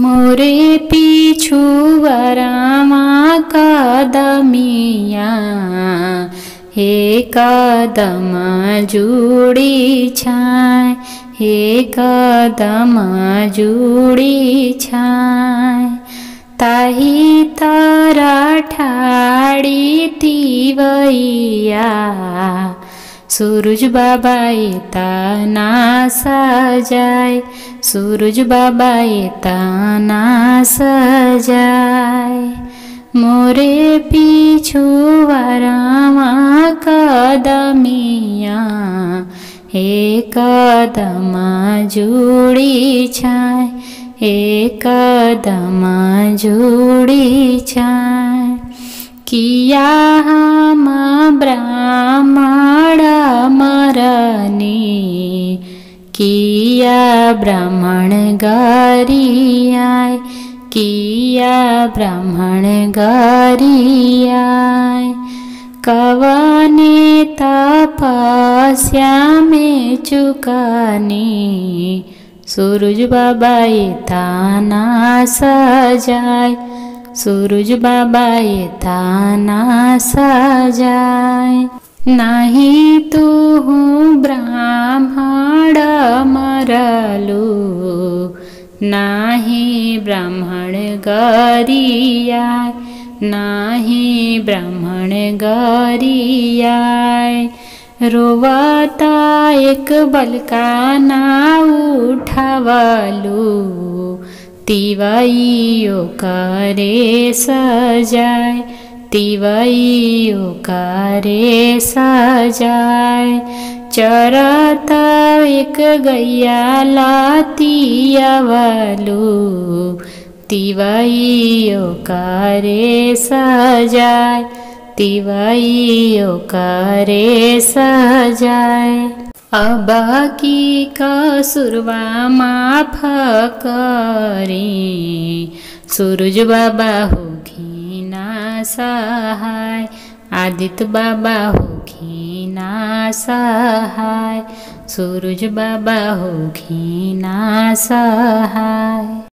मोरे पिछुवरामा कदमिया हे कदम जुड़ी छाय हे कदम जुड़ी छाय ताही तारा ठाड़ी तिवैया सूरज बाबा तना सजाय सूरज बाबा तना सजाय मोरे पिछुवरामा कदमिया हे कदम जुड़ी छाय हे कदम जुड़ी छाय किया हम ब्राह्मण मरनी किया ब्राह्मण गरियाय किया ब्राह्मण गरियाय कवने तपस्या में चुकानी सूरज बाबा तना सजाय सूरज बाबा तना सजाय नहीं तू ब्राह्मण मरलू नाही ब्राह्मण गरियाय नाही ब्राह्मण गरियाय रोवता एक बलका ना उठावलू तिवैयो करे सजाय तिवैयो करे सजाय चरता एक गैया लातियावलू तिवैयो करे सजाय तिवैयो करे सजाय अब की कसुरवा माफ करी सूरज बाबा होगी ना सहाय आदित्य बाबा होगी ना सहाय सूरज बाबा होगी ना सहाय।